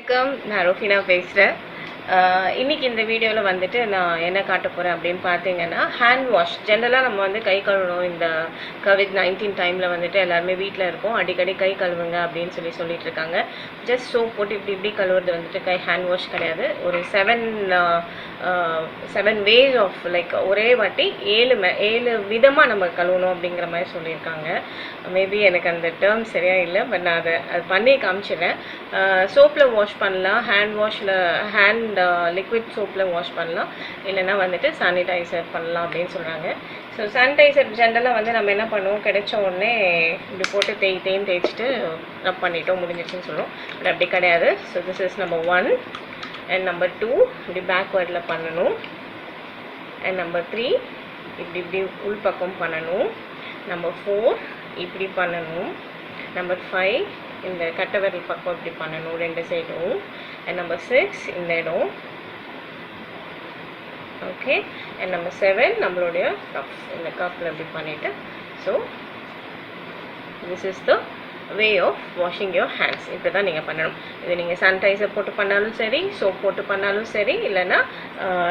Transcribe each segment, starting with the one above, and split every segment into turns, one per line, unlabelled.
வணக்கம், நான் ரோஃபினா பேசுகிறேன். இன்றைக்கி இந்த வீடியோவில் வந்துட்டு நான் என்ன காட்ட போகிறேன் அப்படின்னு பார்த்தீங்கன்னா, ஹேண்ட் வாஷ். ஜென்ரலாக நம்ம வந்து கை கழுவணும். இந்த COVID-19 டைமில் வந்துட்டு எல்லாருமே வீட்டில் இருக்கோம். அடிக்கடி கை கழுவுங்க அப்படின்னு சொல்லிட்டு இருக்காங்க. ஜஸ்ட் சோப் போட்டு இப்படி கழுவுறது வந்துட்டு ஹேண்ட் வாஷ் கிடையாது. ஒரு 7 ways ஆஃப் லைக் ஒரே வாட்டி 7 விதமாக நம்ம கழுவணும் அப்படிங்கிற மாதிரி சொல்லியிருக்காங்க. மேபி எனக்கு அந்த டேர்ம் சரியாக இல்லை, பட் நான் அது பண்ணி காமிச்சிடுறேன். சோப்பில் வாஷ் பண்ணலாம், ஹேண்ட் லிக்விட் சோப்பில் வாஷ் பண்ணலாம், இல்லைன்னா வந்துட்டு சானிடைசர் பண்ணலாம் அப்படின்னு சொல்கிறாங்க. ஸோ சானிடைசர் ஜென்ரலாக வந்து நம்ம என்ன பண்ணுவோம், கிடைச்ச உடனே இப்படி போட்டு தேய்ச்சிட்டு ரப் பண்ணிட்டோம், முடிஞ்சிடுச்சுன்னு சொல்லுவோம். பட் அப்படி கிடையாது. So this is number 1 and number 2 இப்படி பேக்வேர்டில் பண்ணணும். அண்ட் நம்பர் 3 இப்படி உள்பக்கம் பண்ணணும். நம்பர் 4 இப்படி பண்ணணும். நம்பர் 5 இந்த கட்டை விரல் பக்கம் இப்படி பண்ணணும், 2 சைடும். அண்ட் நம்பர் 6 இந்த இடம். ஓகே. அண்ட் நம்பர் 7 நம்மளுடைய கப், இந்த கப்பில் இப்படி பண்ணிவிட்டு. So this is the way of washing your hands. இப்படி தான் நீங்கள் பண்ணணும். இது நீங்கள் சானிடைசர் போட்டு பண்ணாலும் சரி, சோப் போட்டு பண்ணாலும் சரி, இல்லைன்னா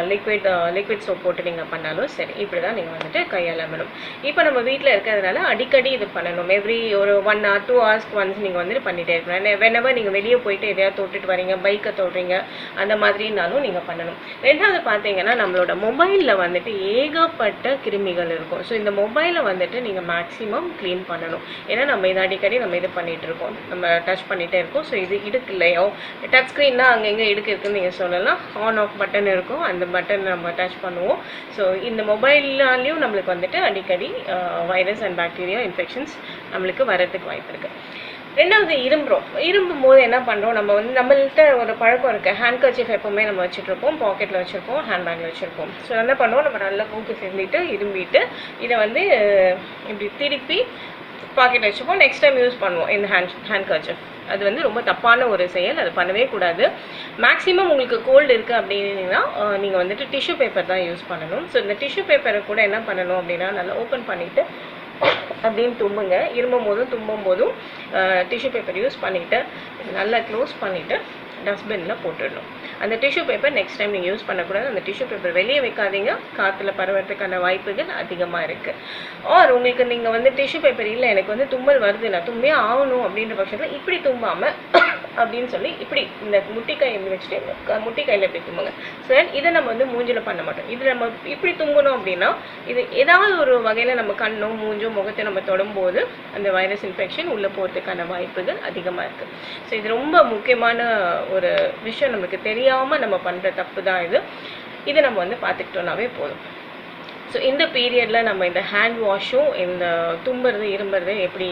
லிக்விட் சோப் போட்டு நீங்கள் பண்ணாலும் சரி, இப்படி தான் நீங்கள் வந்துட்டு கையாளணும். இப்போ நம்ம வீட்டில் இருக்கிறதுனால அடிக்கடி இது பண்ணணும். எவ்ரி ஒரு 1 hour 2 hours ஒன்ஸ் நீங்கள் வந்துட்டு பண்ணிகிட்டே இருக்கணும். வெனவர் நீங்கள் வெளியே போயிட்டு எதையாவது தொட்டுட்டு வரீங்க, பைக்கை தொடுறீங்க, அந்த மாதிரினாலும் நீங்கள் பண்ணணும். ரெண்டாவது பார்த்தீங்கன்னா, நம்மளோட மொபைலில் வந்துட்டு ஏகப்பட்ட கிருமிகள் இருக்கும். ஸோ இந்த மொபைலை வந்துட்டு நீங்கள் மேக்ஸிமம் க்ளீன் பண்ணணும். ஏன்னா நம்ம இதை அடிக்கடி இது பண்ணிட்டு இருக்கோம், நம்ம டச் பண்ணிட்டே இருக்கோம். ஸோ இது இடுக்கு இல்லையோ, டச் ஸ்க்ரீன்னா அங்கங்கே இடுக்கு இருக்குன்னு நீங்கள் சொல்லலாம். ஆன் ஆஃப் பட்டன் இருக்கும், அந்த பட்டன் நம்ம டச் பண்ணுவோம். ஸோ இந்த மொபைல்னாலையும் நம்மளுக்கு வந்துட்டு அடிக்கடி வைரஸ் அண்ட் பாக்டீரியா இன்ஃபெக்ஷன்ஸ் நம்மளுக்கு வரதுக்கு வாய்ப்பு இருக்குது. ரெண்டாவது இரும்பும் போது என்ன பண்ணுறோம், நம்ம வந்து நம்மள்கிட்ட ஒரு பழக்கம் இருக்குது. ஹேண்ட் கர்ச்சீஃப் எப்போவுமே நம்ம வச்சுட்ருப்போம், பாக்கெட்டில் வச்சுருப்போம், ஹேண்ட்பேக்கில் வச்சுருப்போம். ஸோ என்ன பண்ணுவோம், நம்ம நல்லா மூக்கு செஞ்சுட்டு இரும்பிட்டு இதை வந்து இப்படி திருப்பி பாக்கெட் வச்சுப்போம். நெக்ஸ்ட் டைம் யூஸ் பண்ணுவோம் இந்த ஹேண்ட் கர்ச்சீஃப். அது வந்து ரொம்ப தப்பான ஒரு செயல், அது பண்ணவே கூடாது. மேக்ஸிமம் உங்களுக்கு கோல்டு இருக்குது அப்படின்னா நீங்கள் வந்துட்டு டிஷ்யூ பேப்பர் தான் யூஸ் பண்ணணும். ஸோ இந்த டிஷ்யூ பேப்பரை கூட என்ன பண்ணணும் அப்படின்னா, நல்லா ஓப்பன் பண்ணிவிட்டு அப்படின்னு தும்புங்க. தும்பும் போதும் டிஷ்யூ பேப்பர் யூஸ் பண்ணிவிட்டு நல்லா க்ளோஸ் பண்ணிவிட்டு டஸ்ட்பினில் போட்டுடணும். அந்த டிஷ்யூ பேப்பர் நெக்ஸ்ட் டைம் நீங்கள் யூஸ் பண்ணக்கூடாது. அந்த டிஷ்யூ பேப்பர் வெளியே வைக்காதீங்க, காற்றுல பரவறதுக்கான வாய்ப்புகள் அதிகமாக இருக்குது. ஆர் உங்களுக்கு நீங்கள் வந்து டிஷ்யூ பேப்பர் இல்லை, எனக்கு வந்து தும்மல் வருது, நான் தும்பே ஆகணும் அப்படின்ற பட்சத்தில் இப்படி தும்பாமல் அப்படின்னு சொல்லி இப்படி இந்த முட்டிக்காய் எப்படி வச்சுட்டு முட்டிக்காயில் எப்படி தும்புங்க. ஸோ இதை நம்ம வந்து மூஞ்சில் பண்ண மாட்டோம். இது நம்ம இப்படி தும்பணும் அப்படின்னா, இது ஏதாவது ஒரு வகையில் நம்ம கண்ணோ மூஞ்சோ முகத்தை நம்ம தொடும்போது அந்த வைரஸ் இன்ஃபெக்ஷன் உள்ளே போகிறதுக்கான வாய்ப்புகள் அதிகமாக இருக்குது. ஸோ இது ரொம்ப முக்கியமான ஒரு விஷயம், நமக்கு தெரியாமல் நம்ம பண்ணுற தப்பு தான் இது. இதை நம்ம வந்து பார்த்துக்கிட்டோம்னாவே போதும். ஸோ இந்த பீரியடில் நம்ம இந்த ஹேண்ட் வாஷும் இந்த இரும்புறது எப்படி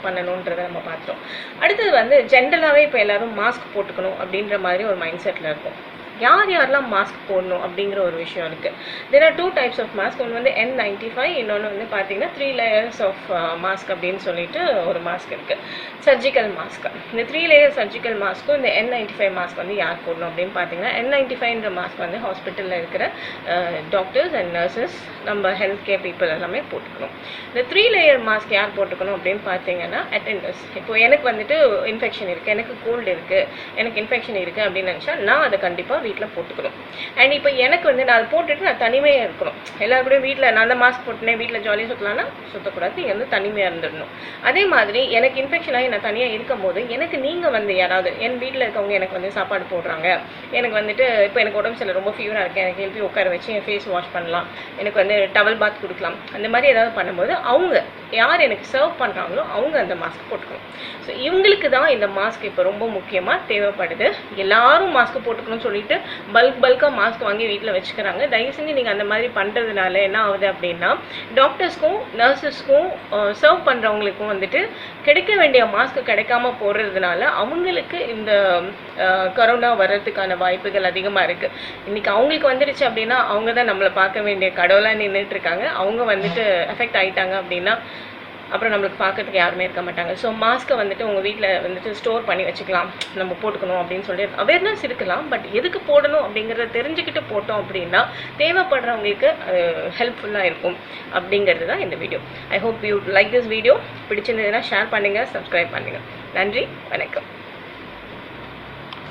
பண்ணணுன்றதை நம்ம பார்த்தோம். அடுத்தது வந்து ஜென்ரலாகவே இப்போ எல்லோரும் மாஸ்க் போட்டுக்கணும் அப்படின்ற மாதிரி ஒரு மைண்ட் செட்டில் இருக்கும். யாரெல்லாம் மாஸ்க் போடணும் அப்படிங்கிற ஒரு விஷயம் இருக்குது. There are 2 types of mask. ஒன்று வந்து N95, இன்னொன்று வந்து பார்த்தீங்கன்னா 3 layers ஆஃப் மாஸ்க் அப்படின்னு சொல்லிட்டு ஒரு மாஸ்க் இருக்குது, சர்ஜிக்கல் மாஸ்க். இந்த 3 layer சர்ஜிக்கல் மாஸ்க்கும் இந்த N95 மாஸ்க் வந்து யார் போடணும் அப்படின்னு பார்த்தீங்கன்னா, N95ன்ற மாஸ்க் வந்து ஹாஸ்பிட்டலில் இருக்கிற டாக்டர்ஸ் அண்ட் நர்சஸ், நம்ம ஹெல்த் கேர் பீப்புள் எல்லாமே போட்டுக்கணும். இந்த 3 layer மாஸ்க் யார் போட்டுக்கணும் அப்படின்னு பார்த்தீங்கன்னா, அட்டெண்டர்ஸ். இப்போ எனக்கு வந்துட்டு இன்ஃபெக்ஷன் இருக்குது, எனக்கு கோல்டு இருக்குது, எனக்கு இன்ஃபெக்ஷன் இருக்குது அப்படின்னு நினச்சா நான் அதை கண்டிப்பாக வீட்டில் போட்டுக்கணும். அண்ட் இப்போ எனக்கு வந்து நான் அதை போட்டுட்டு நான் தனிமையாக இருக்கணும். எல்லாருக்கூடையும் வீட்டில் நான் அந்த மாஸ்க் போட்டுனேன் வீட்டில் ஜாலியாக சுற்றலான்னா சுற்றக்கூடாது, நீங்கள் வந்து தனிமையாக இருந்துடணும். அதே மாதிரி எனக்கு இன்ஃபெக்ஷன் ஆகி நான் தனியாக இருக்கும் போது எனக்கு நீங்கள் வந்து யாராவது என் வீட்டில் இருக்கவங்க எனக்கு வந்து சாப்பாடு போடுறாங்க, எனக்கு வந்துட்டு இப்போ எனக்கு உடம்பு சரியில்லை, ரொம்ப ஃபீவராக இருக்குது, எனக்கு எழுப்பி உட்கார வச்சு என் ஃபேஸ் வாஷ் பண்ணலாம், எனக்கு வந்து டவல் பாத் கொடுக்கலாம், அந்த மாதிரி ஏதாவது பண்ணும்போது அவங்க யார் எனக்கு சர்வ் பண்ணுறாங்களோ அவங்க அந்த மாஸ்க் போட்டுக்கணும். ஸோ இவங்களுக்கு தான் இந்த மாஸ்க் இப்போ ரொம்ப முக்கியமாக தேவைப்படுது. எல்லாரும் மாஸ்க் போட்டுக்கணும்னு சொல்லிட்டு பல்காக மாஸ்க் வாங்கி வீட்டில் வச்சுக்கிறாங்க. தயவு செஞ்சு நீங்கள் அந்த மாதிரி பண்ணுறதுனால என்ன ஆகுது அப்படின்னா, டாக்டர்ஸ்க்கும் நர்சஸ்க்கும் சர்வ் பண்ணுறவங்களுக்கும் வந்துட்டு கிடைக்க வேண்டிய மாஸ்க் கிடைக்காம போடுறதுனால அவங்களுக்கு இந்த கொரோனா வர்றதுக்கான வாய்ப்புகள் அதிகமாக இருக்குது. இன்றைக்கி அவங்களுக்கு வந்துடுச்சு அப்படின்னா அவங்க தான் நம்மளை பார்க்க வேண்டிய கடவுளாக நின்றுட்டு இருக்காங்க. அவங்க வந்துட்டு எஃபெக்ட் ஆகிட்டாங்க அப்படின்னா அப்புறம் நம்மளுக்கு பார்க்கறதுக்கு யாருமே இருக்க மாட்டாங்க. ஸோ மாஸ்க்கை வந்துட்டு உங்கள் வீட்டில் வந்துட்டு ஸ்டோர் பண்ணி வச்சுக்கலாம், நம்ம போட்டுக்கணும் அப்படின்னு சொல்லி அவேர்னஸ் இருக்கலாம். பட் எதுக்கு போடணும் அப்படிங்கிறத தெரிஞ்சுக்கிட்டு போட்டோம் அப்படின்னா தேவைப்படுறவங்களுக்கு ஹெல்ப்ஃபுல்லாக இருக்கும் அப்படிங்கிறது தான் இந்த video. I hope you like this video. பிடிச்சிருந்ததுன்னா ஷேர் பண்ணுங்கள், சப்ஸ்கிரைப் பண்ணுங்கள். நன்றி, வணக்கம்.